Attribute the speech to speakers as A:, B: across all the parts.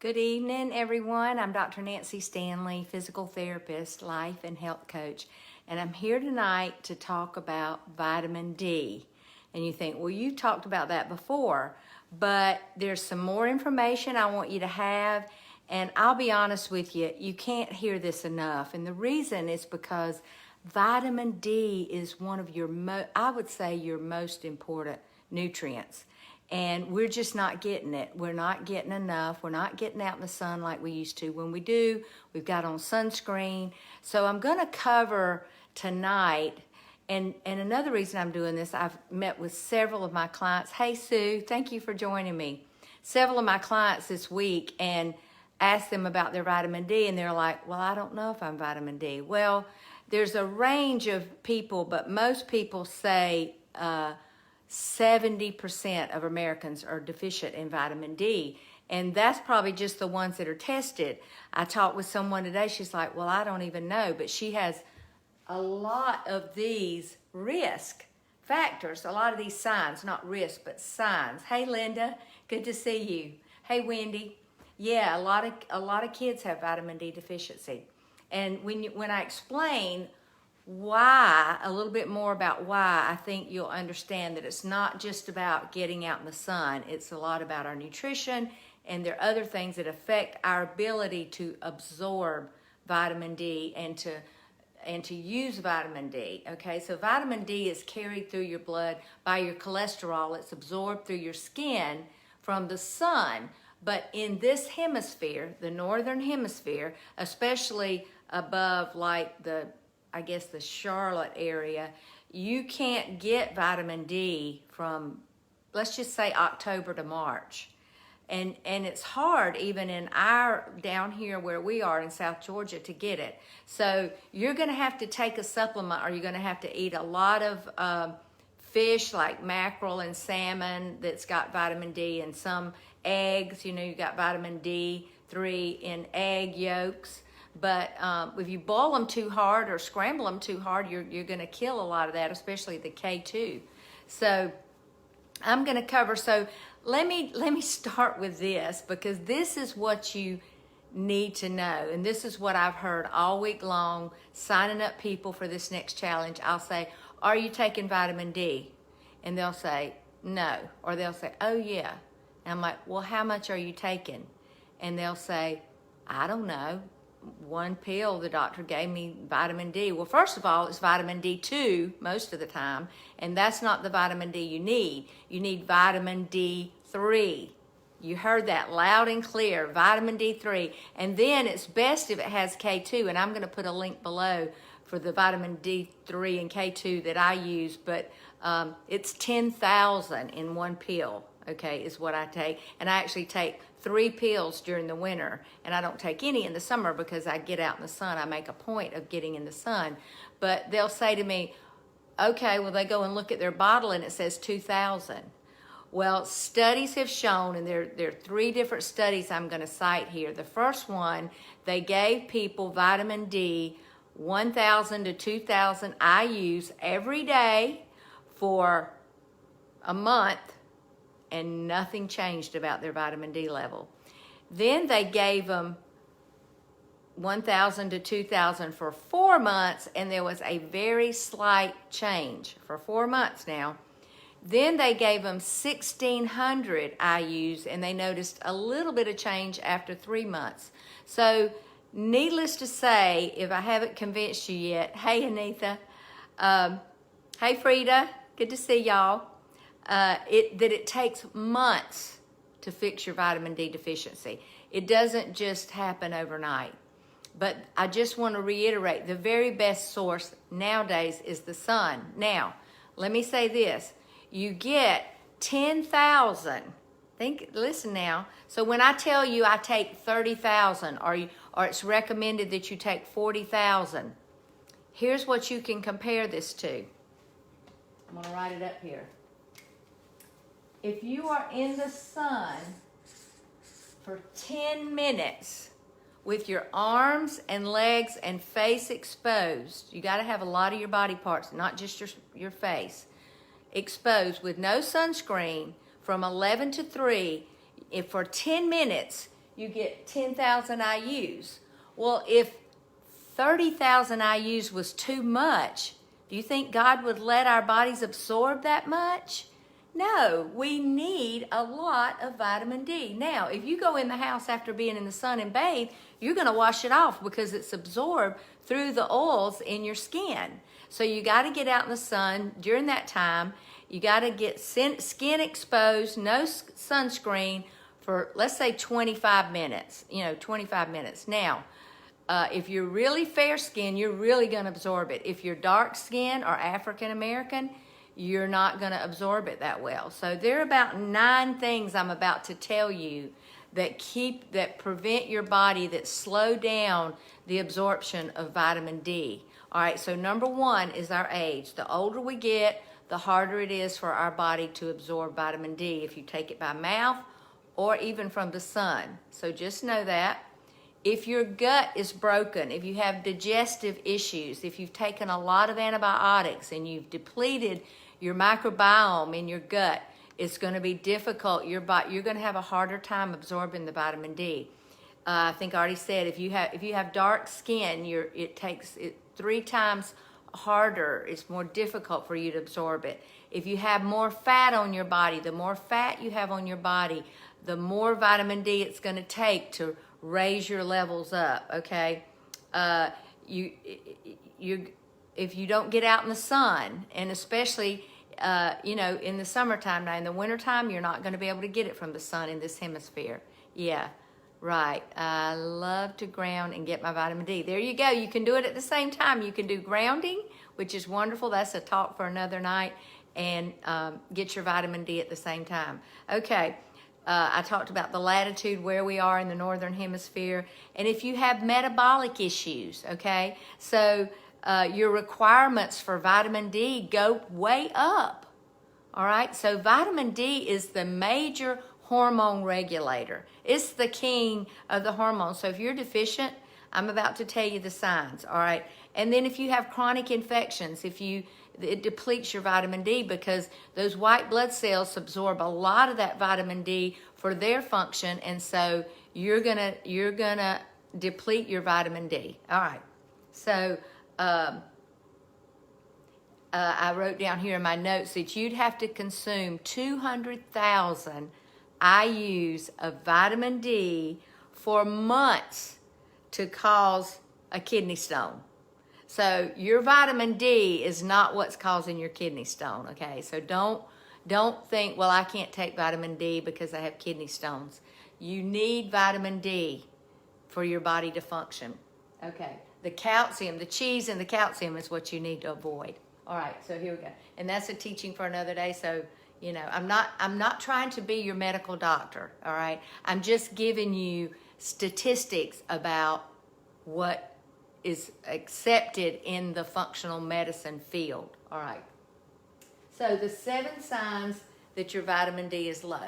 A: Good evening, everyone. I'm Dr. Nancy Stanley, physical therapist, life and health coach, and I'm here tonight to talk about vitamin D. And you think, well, you talked about that before, but there's some more information I want you to have, and I'll be honest with you, you can't hear this enough. And the reason is because vitamin D is one of your, I would say, your most important nutrients. And we're just not getting it. We're not getting enough. We're not getting out in the sun like we used to. When we do, we've got on sunscreen. So I'm going to cover tonight, and another reason I'm doing this, I've met with several of my clients. Hey, Sue, thank you for joining me. Several of my clients this week, and asked them about their vitamin D, and they're like, well, I don't know if I'm vitamin D. Well, there's a range of people, but most people say 70% of Americans are deficient in vitamin D. And that's probably just the ones that are tested. I talked with someone today, she's like, well, I don't even know, but she has a lot of these risk factors, a lot of these signs, not risk, but signs. Hey, Linda, good to see you. Hey, Wendy. Yeah, a lot of kids have vitamin D deficiency. And when I explain why, a little bit more about why, I think you'll understand that it's not just about getting out in the sun. It's a lot about our nutrition, and there are other things that affect our ability to absorb vitamin D and to use vitamin D. Okay, so vitamin D is carried through your blood by your cholesterol. It's absorbed through your skin from the sun. But in this hemisphere, the northern hemisphere, especially above like the Charlotte area, you can't get vitamin D from, let's just say, October to March. And it's hard even in down here where we are in South Georgia to get it. So you're gonna have to take a supplement, or you're gonna have to eat a lot of fish like mackerel and salmon that's got vitamin D, and some eggs, you got vitamin D3 in egg yolks. But if you boil them too hard or scramble them too hard, you're going to kill a lot of that, especially the K2. So I'm going to cover. So let me start with this, because this is what you need to know, and this is what I've heard all week long signing up people for this next challenge. I'll say, "Are you taking vitamin D?" And they'll say no, or they'll say, "Oh yeah." And I'm like, "Well, how much are you taking?" And they'll say, "I don't know. One pill the doctor gave me vitamin D." Well, first of all, it's vitamin D2 most of the time, and that's not the vitamin D you need. You need vitamin D3. You heard that loud and clear, vitamin D3. And then it's best if it has K2, and I'm going to put a link below for the vitamin D3 and K2 that I use, but it's 10,000 in one pill, okay, is what I take. And I actually take 3 pills during the winter, and I don't take any in the summer because I get out in the sun. I make a point of getting in the sun. But they'll say to me, okay, well, they go and look at their bottle and it says 2,000. Well, studies have shown, and there are 3 different studies I'm going to cite here. The first one, they gave people vitamin D 1,000 to 2,000 IUs every day for a month, and nothing changed about their vitamin D level. Then they gave them 1,000 to 2,000 for 4 months, and there was a very slight change for 4 months now. Then they gave them 1,600 IUs, and they noticed a little bit of change after 3 months. So needless to say, if I haven't convinced you yet, hey Anitha, hey Frida, good to see y'all. That it takes months to fix your vitamin D deficiency. It doesn't just happen overnight. But I just want to reiterate, the very best source nowadays is the sun. Now, let me say this. You get 10,000. Listen now. So when I tell you I take 30,000, or it's recommended that you take 40,000, here's what you can compare this to. I'm going to write it up here. If you are in the sun for 10 minutes with your arms and legs and face exposed, you got to have a lot of your body parts, not just your face, exposed with no sunscreen from 11 to 3, if for 10 minutes you get 10,000 IUs. Well, if 30,000 IUs was too much, do you think God would let our bodies absorb that much? No, we need a lot of vitamin D. Now, if you go in the house after being in the sun and bathe, you're going to wash it off because it's absorbed through the oils in your skin. So you got to get out in the sun during that time. You got to get skin exposed, no sunscreen for, let's say, 25 minutes. 25 minutes. Now, if you're really fair skinned, you're really going to absorb it. If you're dark skinned or African American, you're not going to absorb it that well. So there are about 9 things I'm about to tell you that prevent your body, that slow down the absorption of vitamin D. All right, so number 1 is our age. The older we get, the harder it is for our body to absorb vitamin D if you take it by mouth or even from the sun. So just know that. If your gut is broken, if you have digestive issues, if you've taken a lot of antibiotics and you've depleted your microbiome in your gut, it's going to be difficult. You're going to have a harder time absorbing the vitamin D. I think I already said if you have dark skin, it takes it 3 times harder. It's more difficult for you to absorb it. If you have more fat on your body, the more fat you have on your body, the more vitamin D it's going to take to raise your levels up. Okay, if you don't get out in the sun, and especially in the summertime. Now in the wintertime, you're not going to be able to get it from the sun in this hemisphere. Yeah, right. I love to ground and get my vitamin D. There you go. You can do it at the same time. You can do grounding, which is wonderful. That's a talk for another night, and get your vitamin D at the same time. Okay. I talked about the latitude where we are in the northern hemisphere. And if you have metabolic issues, okay, so your requirements for vitamin D go way up. All right, so vitamin D is the major hormone regulator. It's the king of the hormones. So if you're deficient, I'm about to tell you the signs. All right, and then if you have chronic infections, it depletes your vitamin D because those white blood cells absorb a lot of that vitamin D for their function, and so you're gonna deplete your vitamin D. All right, so I wrote down here in my notes that you'd have to consume 200,000 IUs of vitamin D for months to cause a kidney stone. So your vitamin D is not what's causing your kidney stone, okay? So don't think, well, I can't take vitamin D because I have kidney stones. You need vitamin D for your body to function. Okay, the calcium, the cheese and the calcium is what you need to avoid. All right, so here we go. And that's a teaching for another day. So, I'm not trying to be your medical doctor, all right? I'm just giving you statistics about what is accepted in the functional medicine field. All right. So the 7 signs that your vitamin D is low.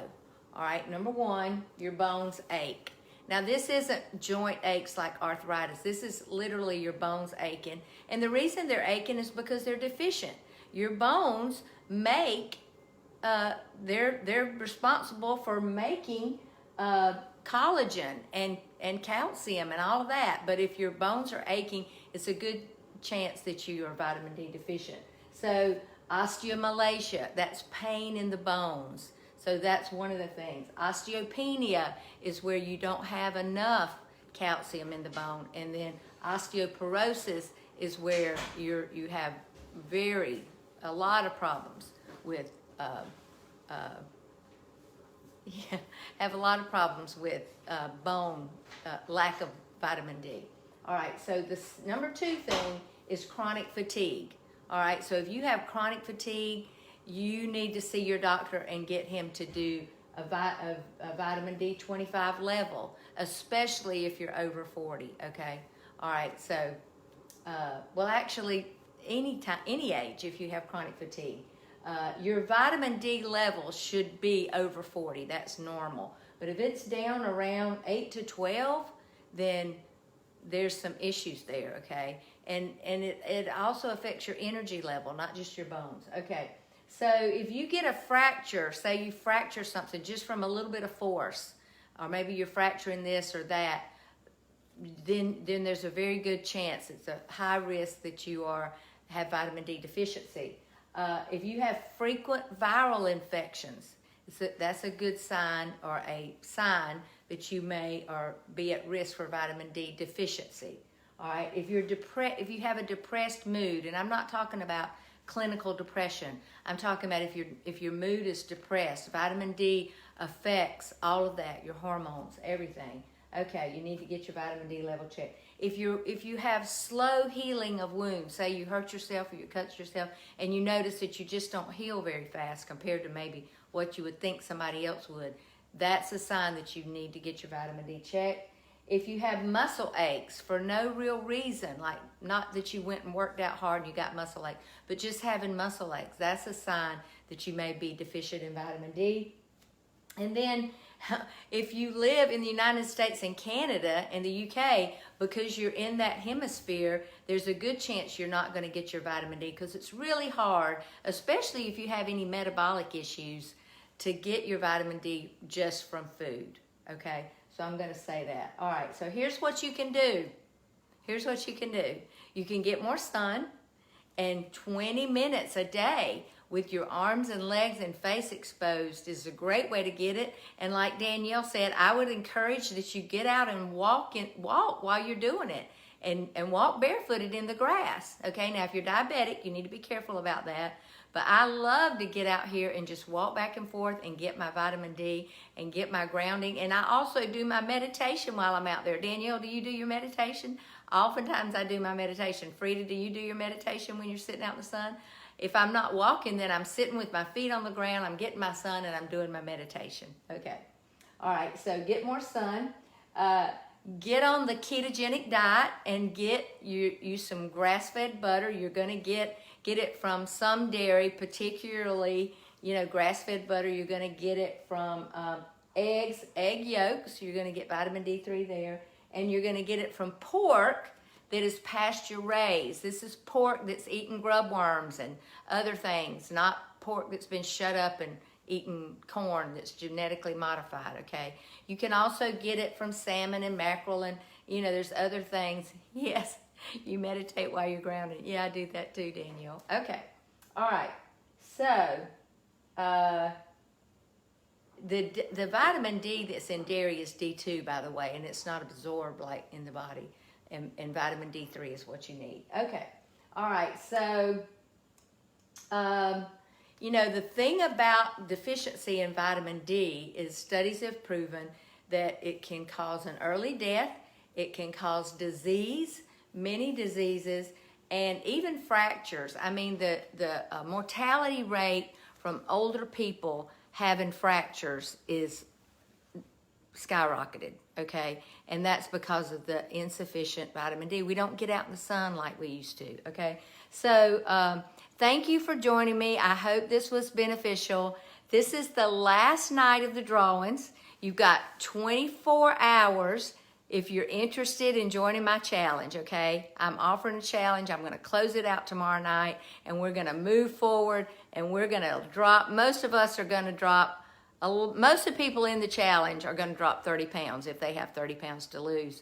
A: All right. Number 1, your bones ache. Now this isn't joint aches like arthritis. This is literally your bones aching. And the reason they're aching is because they're deficient. Your bones make, they're responsible for making collagen and calcium and all of that. But if your bones are aching, it's a good chance that you are vitamin D deficient. So osteomalacia, that's pain in the bones. So that's one of the things. Osteopenia is where you don't have enough calcium in the bone. And then osteoporosis is where you have a lot of problems with bone, lack of vitamin D. All right, so this number 2 thing is chronic fatigue. All right, so if you have chronic fatigue, you need to see your doctor and get him to do a vitamin D 25 level, especially if you're over 40, okay? All right, so, well, actually, any age if you have chronic fatigue. Your vitamin D level should be over 40. That's normal. But if it's down around 8 to 12, then there's some issues there, okay? And it also affects your energy level, not just your bones. Okay, so if you get a fracture, say you fracture something just from a little bit of force, or maybe you're fracturing this or that, then there's a very good chance, it's a high risk that you have vitamin D deficiency. If you have frequent viral infections, that's a good sign, or a sign that you may or be at risk for vitamin D deficiency. All right, if you have a depressed mood, and I'm not talking about clinical depression, I'm talking about if your mood is depressed, vitamin D affects all of that, your hormones, everything. Okay, you need to get your vitamin D level checked. If you have slow healing of wounds, say you hurt yourself or you cut yourself, and you notice that you just don't heal very fast compared to maybe what you would think somebody else would, that's a sign that you need to get your vitamin D checked. If you have muscle aches for no real reason, like not that you went and worked out hard and you got muscle aches, but just having muscle aches, that's a sign that you may be deficient in vitamin D. And then if you live in the United States and Canada and the UK, because you're in that hemisphere, there's a good chance you're not going to get your vitamin D, because it's really hard, especially if you have any metabolic issues, to get your vitamin D just from food. Okay, so I'm going to say that. All right, so here's what you can do. Here's what you can do. You can get more sun, and 20 minutes a day with your arms and legs and face exposed is a great way to get it. And like Danielle said, I would encourage that you get out and walk while you're doing it, and walk barefooted in the grass. Okay, now if you're diabetic, you need to be careful about that. But I love to get out here and just walk back and forth and get my vitamin D and get my grounding. And I also do my meditation while I'm out there. Danielle, do you do your meditation? Oftentimes I do my meditation. Frida, do you do your meditation when you're sitting out in the sun? If I'm not walking, then I'm sitting with my feet on the ground, I'm getting my sun, and I'm doing my meditation. Okay. All right, so get more sun. Get on the ketogenic diet and get you some grass-fed butter. You're going to get it from some dairy, particularly, grass-fed butter. You're going to get it from egg yolks. You're going to get vitamin D3 there. And you're going to get it from pork that is pasture raised. This is pork that's eating grub worms and other things, not pork that's been shut up and eating corn that's genetically modified, okay? You can also get it from salmon and mackerel, and, there's other things. Yes, you meditate while you're grounded. Yeah, I do that too, Danielle. Okay, all right. So, the vitamin D that's in dairy is D2, by the way, and it's not absorbed like in the body. And vitamin D3 is what you need. Okay. All right. So, the thing about deficiency in vitamin D is studies have proven that it can cause an early death. It can cause disease, many diseases, and even fractures. I mean, the mortality rate from older people having fractures is skyrocketed, okay? And that's because of the insufficient vitamin D. We don't get out in the sun like we used to, okay? So thank you for joining me. I hope this was beneficial. This is the last night of the drawings. You've got 24 hours if you're interested in joining my challenge, okay? I'm offering a challenge. I'm going to close it out tomorrow night, and we're going to move forward, and we're going to drop, most of us are going to drop, most of the people in the challenge are going to drop 30 pounds if they have 30 pounds to lose.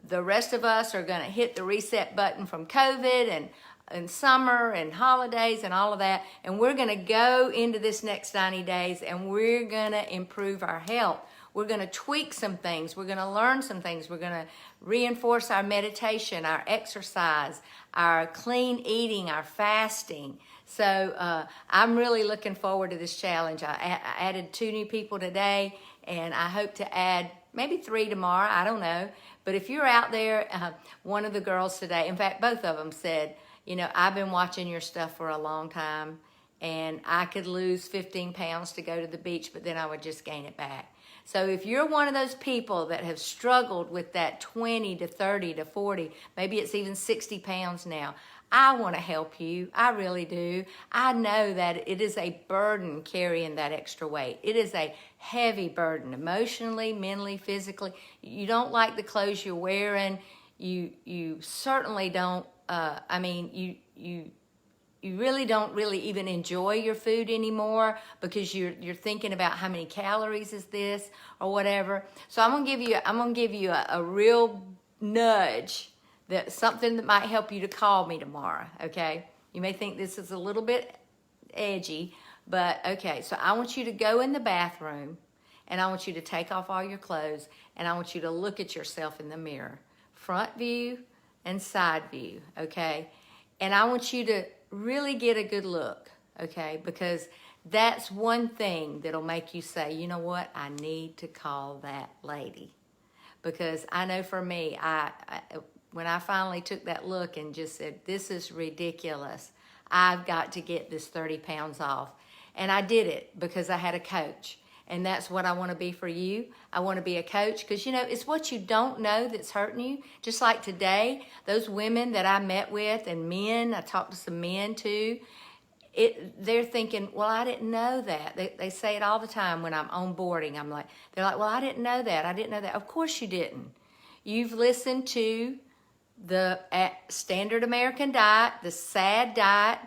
A: The rest of us are going to hit the reset button from COVID and summer and holidays and all of that, and we're going to go into this next 90 days, and we're going to improve our health. We're going to tweak some things. We're going to learn some things. We're going to reinforce our meditation, our exercise, our clean eating, our fasting. So I'm really looking forward to this challenge. I added 2 new people today, and I hope to add maybe 3 tomorrow. I don't know. But if you're out there, one of the girls today, in fact, both of them said, I've been watching your stuff for a long time, and I could lose 15 pounds to go to the beach, but then I would just gain it back. So if you're one of those people that have struggled with that 20 to 30 to 40, maybe it's even 60 pounds now, I want to help you. I really do. I know that it is a burden carrying that extra weight. It is a heavy burden, emotionally, mentally, physically. You don't like the clothes you're wearing. You certainly don't. you really don't really even enjoy your food anymore because you're thinking about how many calories is this or whatever. So I'm gonna give you a real nudge, that something that might help you to call me tomorrow. Okay, you may think this is a little bit edgy, but okay. So I want you to go in the bathroom, and I want you to take off all your clothes, and I want you to look at yourself in the mirror, front view and side view. Okay, and I want you to really get a good look, okay? Because that's one thing that'll make you say, you know what, I need to call that lady. Because I know for me, when I finally took that look and just said, this is ridiculous, I've got to get this 30 pounds off. And I did it because I had a coach. And that's what I want to be for you. I want to be a coach because, you know, it's what you don't know that's hurting you. Just like today, those women that I met with and men, I talked to some men too, they're thinking, well, I didn't know that. They say it all the time when I'm onboarding. They're like, well, I didn't know that. I didn't know that. Of course you didn't. You've listened to the standard American diet, the SAD diet,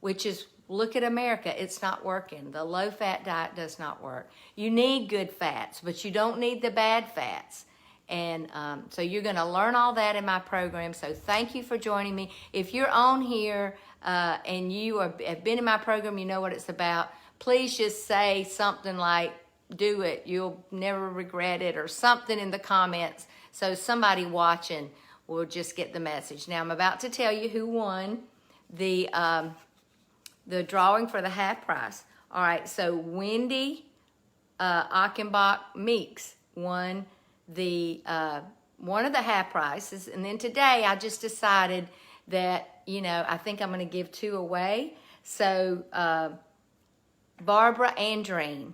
A: which is, look at America, it's not working. The low-fat diet does not work. You need good fats, but you don't need the bad fats. And so you're going to learn all that in my program. So thank you for joining me. If you're on here and you have been in my program, you know what it's about, please just say something like, do it, you'll never regret it, or something in the comments so somebody watching will just get the message. Now I'm about to tell you who won the drawing for the half price. All right, so Wendy Achenbach Meeks won the one of the half prices, and then today I just decided that, you know, I think I'm going to give 2 away. So Barbara Andreen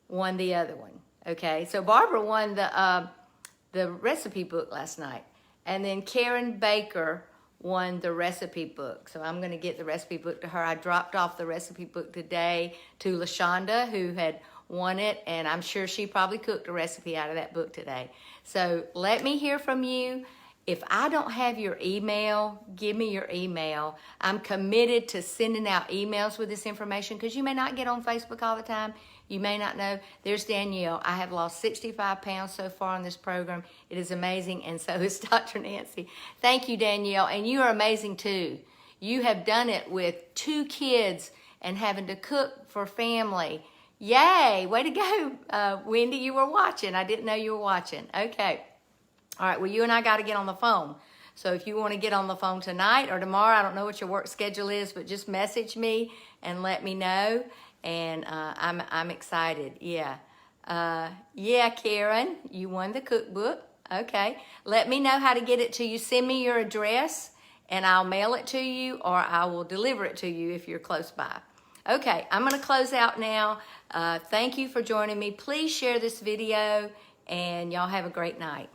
A: won the other one. Okay, so Barbara won the recipe book last night, and then Karen Baker won the recipe book. So I'm going to get the recipe book to her. I dropped off the recipe book today to LaShonda, who had won it, and I'm sure she probably cooked a recipe out of that book today. So let me hear from you. If I don't have your email, give me your email. I'm committed to sending out emails with this information because you may not get on Facebook all the time. You may not know. There's Danielle. I have lost 65 pounds so far on this program. It is amazing, and so is Dr. Nancy. Thank you, Danielle, and you are amazing too. You have done it with 2 kids and having to cook for family. Yay, way to go, Wendy, you were watching. I didn't know you were watching. Okay. All right, well, you and I got to get on the phone. So if you want to get on the phone tonight or tomorrow, I don't know what your work schedule is, but just message me and let me know. And I'm excited. Yeah. Yeah, Karen, you won the cookbook. Okay. Let me know how to get it to you. Send me your address, and I'll mail it to you, or I will deliver it to you if you're close by. Okay, I'm going to close out now. Thank you for joining me. Please share this video, and y'all have a great night.